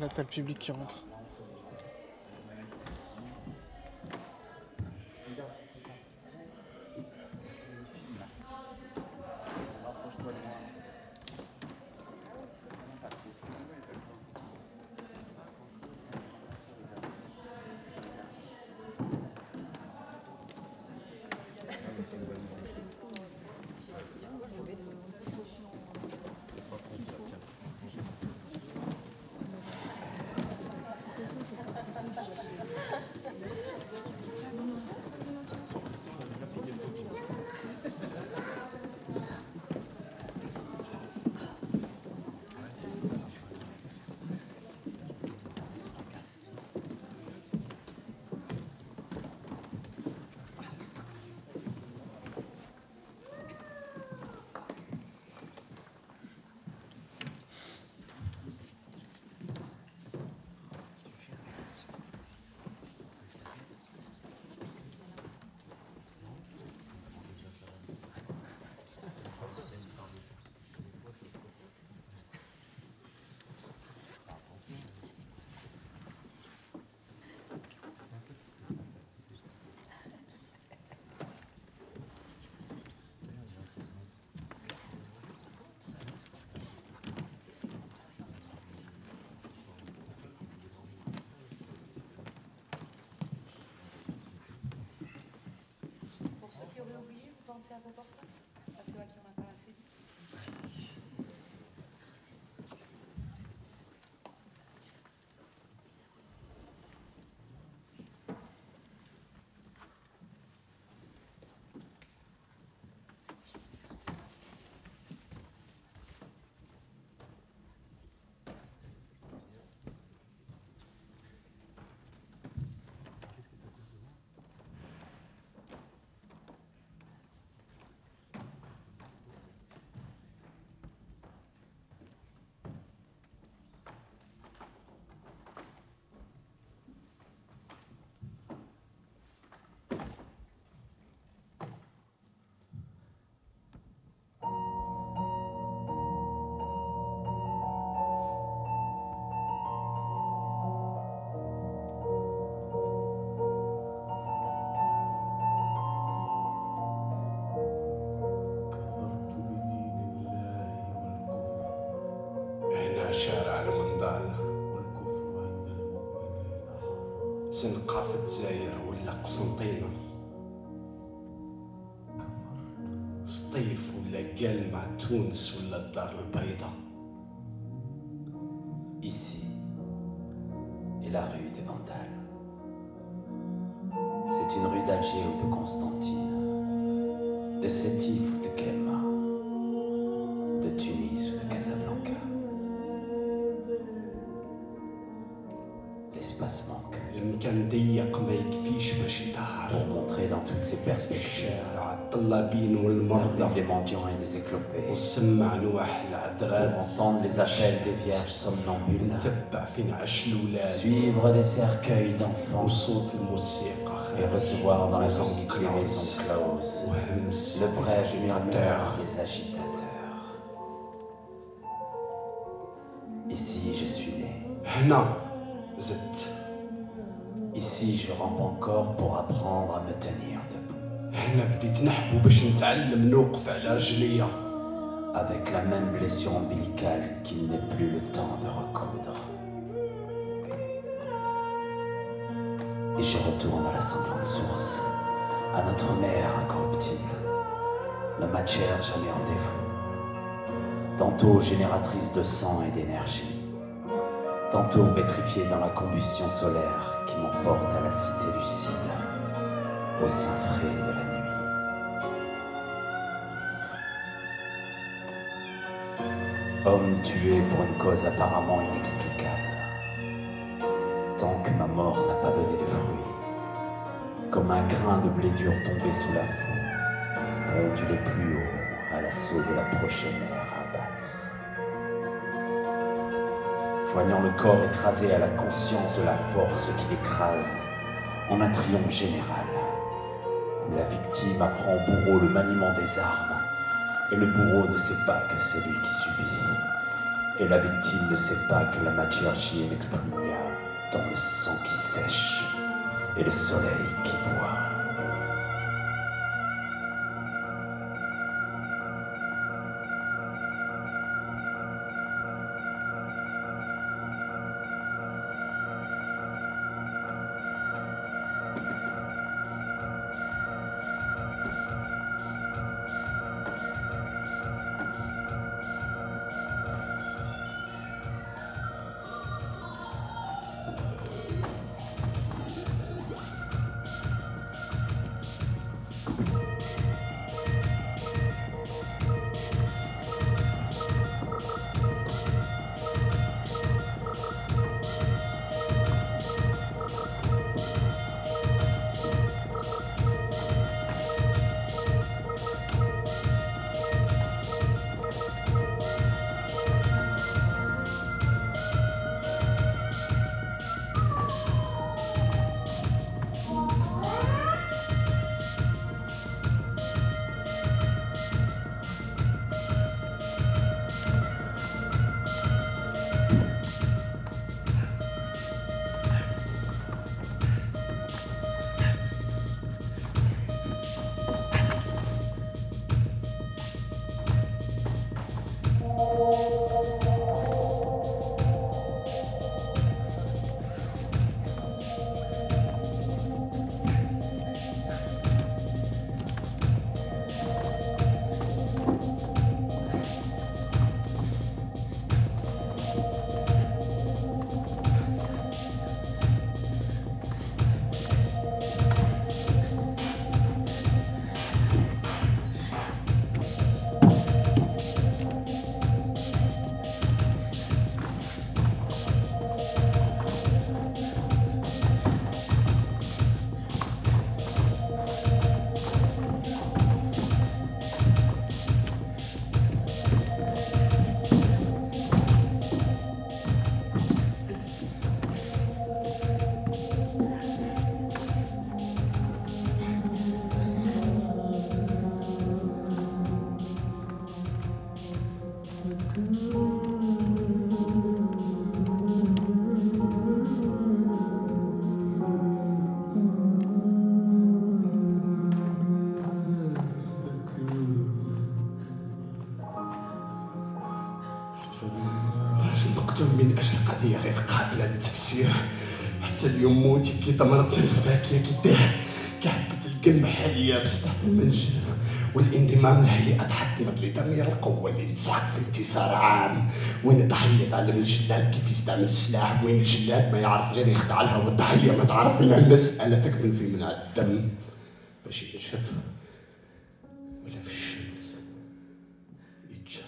Là, t'as le public qui rentre. Pensez à vos portables, parce que là, qui en a pas assez. شارع المنضال والكفر عند المؤمنين زنقة في الجزائر ولا قسنطينة سطيف ولا قلمة تونس ولا الدار البيضاء. Ici est la rue des Vandales. C'est une rue d'Alger ou de Constantine, de Sétif ou de Kelma, de Tunis ou de Casablanca. L'espace manque المكان ضيق ما يكفيش باش يطهر. pour montrer dans toutes ses perspectives شارع الطلابين la والمرضى rue des mendiants et des éclopés, وسمع نواح pour العذرات entendre les appels des vierges somnambules, تبع فين عاش الولاد suivre des cercueils d'enfants وصوت الموسيقى et خارج recevoir dans la maisons musique des maisons closes وهمس le bref murmure agitateurs. des agitateurs. Ici, je suis né. هنا زدت. Ici, je rampe encore pour apprendre à me tenir debout. هنا بديت نحبو باش نتعلم نوقف على رجليا. Avec la même blessure ombilicale qu'il n'est plus le temps de recoudre. Et je retourne à la sanglante source, à notre mère incorruptible, la matière jamais en défaut, tantôt génératrice de sang et d'énergie, tantôt pétrifiée dans la combustion solaire qui m'emporte à la cité lucide, au sein frais de la nuit. Homme tué pour une cause apparemment inexplicable. Tant que ma mort n'a pas donné de fruits, comme un grain de blé dur tombé sous la foule, ondulé plus haut à l'assaut de la prochaine ère à battre. Joignant le corps écrasé à la conscience de la force qui l'écrase, en un triomphe général, où la victime apprend au bourreau le maniement des armes, et le bourreau ne sait pas que c'est lui qui subit, Et la victime ne sait pas que la matière j'y est inexpugnable dans le sang qui sèche et le soleil qui boit. مقتول من أجل قضية غير قابلة للتفسير. حتى اليوم موتي كي تمرت الفاكهة كداه كحبة القمح اليابس تحت المنجل، والانضمام للهيئة تحطمت لتمير القوة اللي تسحق في انتصار عام، وين الضحية تعلم الجلاد كيف يستعمل السلاح، وين الجلاد ما يعرف غير يخدع لها، والضحية ما تعرف انها المسألة تكمن في منع الدم باش ينشف ولا في الشمس يتشرب.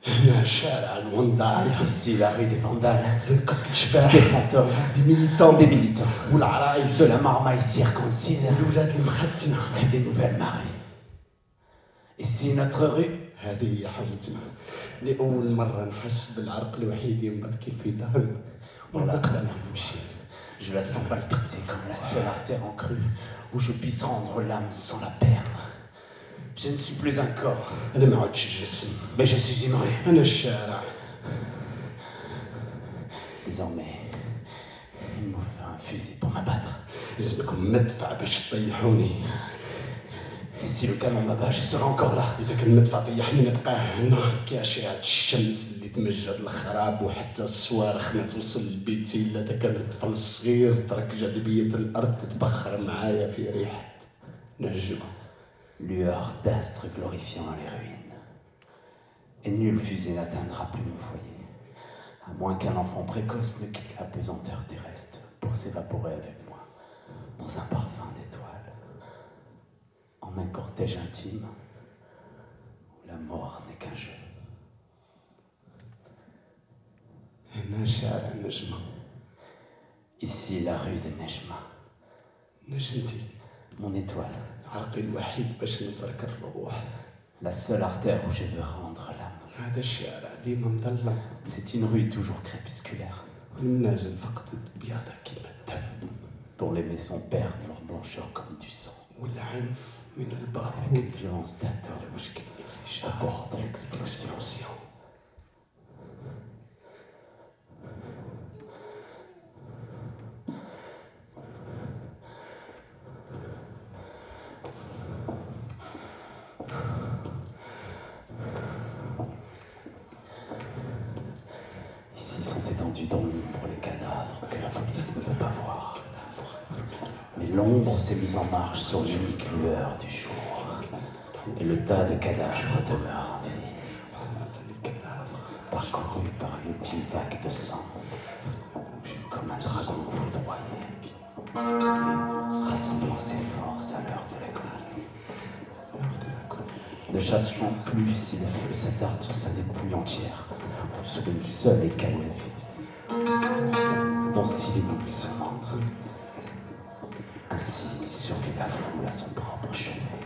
هنا شارع الوندال. Ici, la rue des Vandales, زنقة الشباح، des fantômes, des militants, والعرايس، de la marmaille circoncise الولاد المختنة. et des nouvelles marées. Ici, notre rue, هذه هي حومتنا. لأول مرة نحس بالعرق الوحيد ينبض كيف في دهن ونقدر نمشي. je la sens palpiter comme la seule artère en crue où je puisse rendre l'âme sans la perdre. Je ne suis plus un corps, أنا ما عدتش جسم، mais je suis une rue. أنا الشارع. Désormais, il me faut un fusil pour m'abattre. لازمكم مدفع باش تطيحوني. Et si le canon m'abat, je serai encore là. إذا كان المدفع طيحني نبقى هنا كأشعة الشمس اللي تمجد الخراب، وحتى الصواريخ ما توصل لبيتي إلا إذا كان الطفل الصغير ترك جاذبية الأرض تتبخر معايا في ريحة نجمة. Lueur d'astre glorifiant les ruines. Et nulle fusée n'atteindra plus mon foyer, à moins qu'un enfant précoce ne quitte la pesanteur terrestre pour s'évaporer avec moi dans un parfum d'étoiles, en un cortège intime où la mort n'est qu'un jeu. هنا شارع نجمة. Ici, la rue de Nejma, نجمتي، mon étoile, عرقي الوحيد باش نترك الروح. la seule artère où je veux rendre l'âme. هذا الشارع ديما مظلم. C'est une rue toujours crépusculaire, والمنازل فقدت بياضها كيما الدم. dont les maisons perdent leur blancheur comme du sang. والعنف من Une الباطن. violence d'atome واش كاين في apporte l'explosion. Ici sont étendus dans l'ombre les cadavres que la police ne veut pas voir. Mais l'ombre s'est mise en marche sur l'unique lueur du jour. Et le tas de cadavres demeure en vie, parcouru par une ultime vague de sang, comme un dragon foudroyé, rassemblant ses forces à l'heure de l'agonie. Ne cherchons plus si le feu s'attarde sur sa dépouille entière, sur une seule écaille vive, dont si les boules se montrent. Ainsi survit la foule à son propre chevet,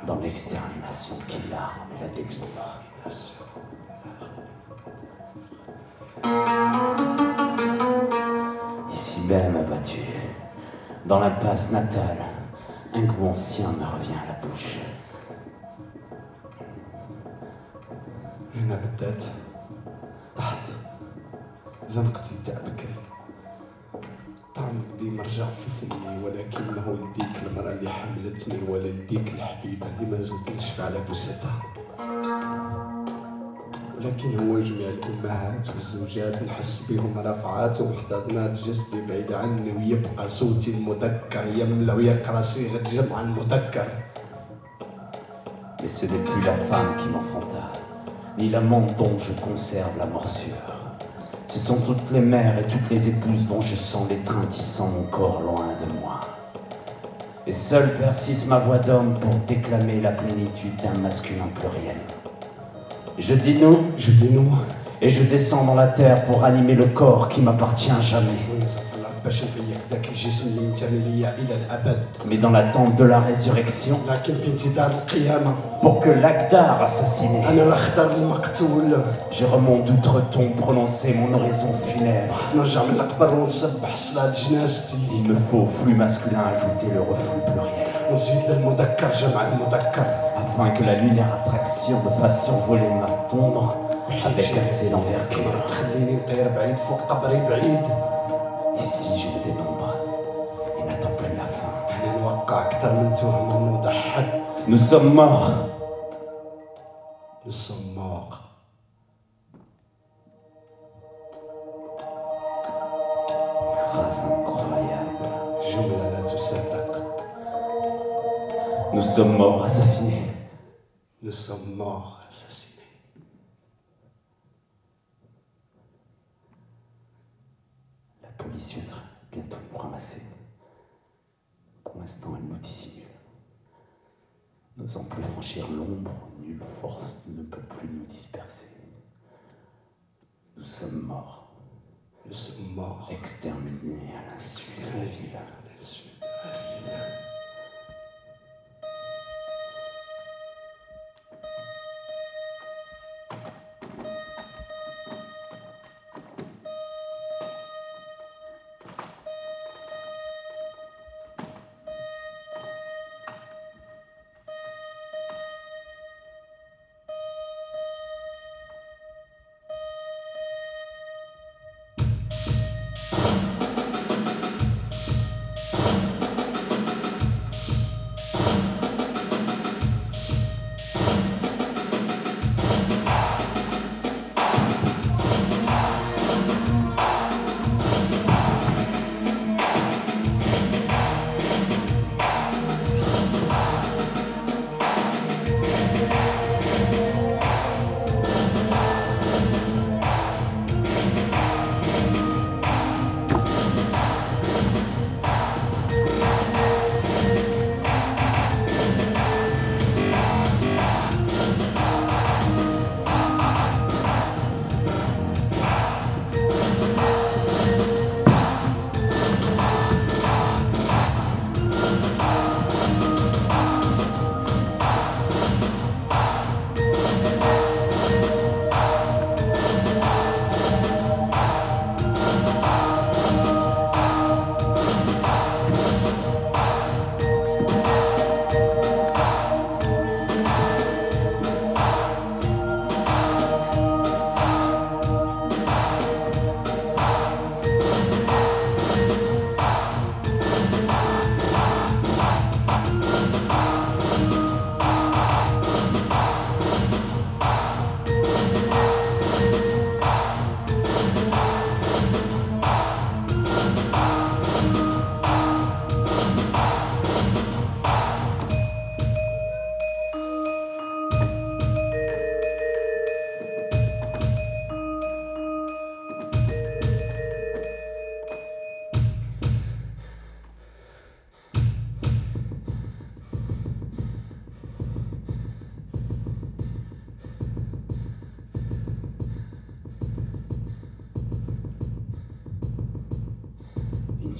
dans l'extermination qui l'arme et la découvre. Ici même abattu, dans l'impasse natale, un goût ancien me revient à la bouche. هنا بدات طحت زنقتي تاع بكري. طعم ديما رجع في فمي، ولكنه لديك المرأة اللي حملتني ولا لديك الحبيبة اللي ما زلت نشفى على بوستها. ولكن هو جميع الأمهات والزوجات نحس بهم رافعات ومحتضنات جسدي بعيد عني، ويبقى صوتي المذكر يملأ ويقرأ صيغة جمع المذكر. Mais ce n'est plus la femme qui m'enfanta, ni l'amant dont je conserve la morsure. Ce sont toutes les mères et toutes les épouses dont je sens l'étreintissant mon corps loin de moi. Et seule persiste ma voix d'homme pour déclamer la plénitude d'un masculin pluriel. Je dis nous, et je descends dans la terre pour animer le corps qui m'appartient à jamais. Mais dans l'attente de la résurrection, pour que l'Agdar assassiné, je remonte d'outre-tombe prononcer mon horizon funèbre. Il me faut au flux masculin ajouter le reflux pluriel, afin que la lunaire attraction me fasse survoler ma tombe avec assez d'envergure. Ici je me dénombre et n'attends plus la fin. Nous sommes morts. Nous sommes morts. Phrase incroyable. جملة لا تصدق. Nous sommes morts assassinés. Nous sommes morts assassinés. La police viendra bientôt nous ramasser. Pour l'instant, elle nous dissimule. N'osant plus franchir l'ombre, nulle force ne peut plus nous disperser. Nous sommes morts. Nous sommes morts. Exterminés à l'insu de la ville.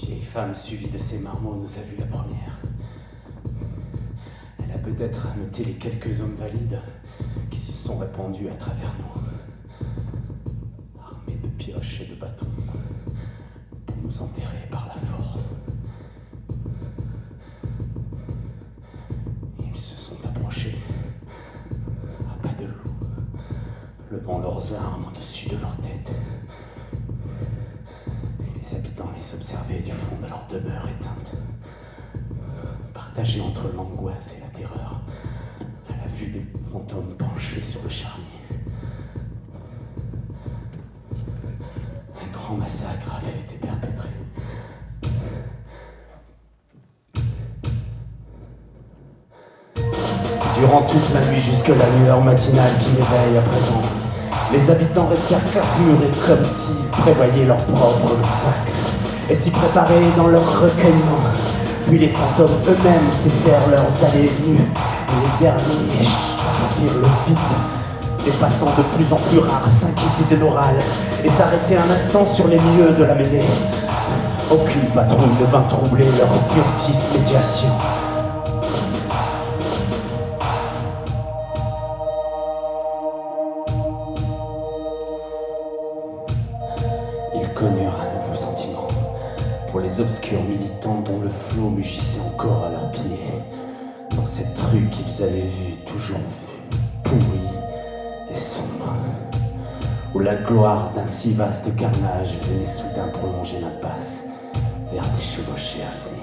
vieille femme suivie de ses marmots nous a vus la première. Elle a peut-être ameuté les quelques hommes valides qui se sont répandus à travers nous, armés de pioches et de bâtons, pour nous enterrer par la force. Ils se sont approchés, à pas de loup, levant leurs armes au-dessus de leur tête. Et les habitants les observaient du fond de leur demeure éteinte, partagés entre l'angoisse et la terreur, à la vue des fantômes penchés sur le charnier. Un grand massacre avait été perpétré. Durant toute la nuit jusque la lueur matinale qui m'éveille à présent, les habitants restèrent claquemurés comme s'ils prévoyaient leur propre massacre et s'y préparaient dans leur recueillement. Puis les fantômes eux-mêmes cessèrent leurs allées et venues et les derniers charpirent le vide. Les passants de plus en plus rares s'inquiétaient de nos râles et s'arrêtaient un instant sur les lieux de la mêlée. Aucune patrouille ne vint troubler leur furtive médiation. Ils connurent un nouveau sentiment pour les obscurs militants dont le flot mugissait encore à leurs pieds, dans cette rue qu'ils avaient vue, toujours vue, pourrie et sombre, où la gloire d'un si vaste carnage venait soudain prolonger l'impasse vers des chevauchées à venir.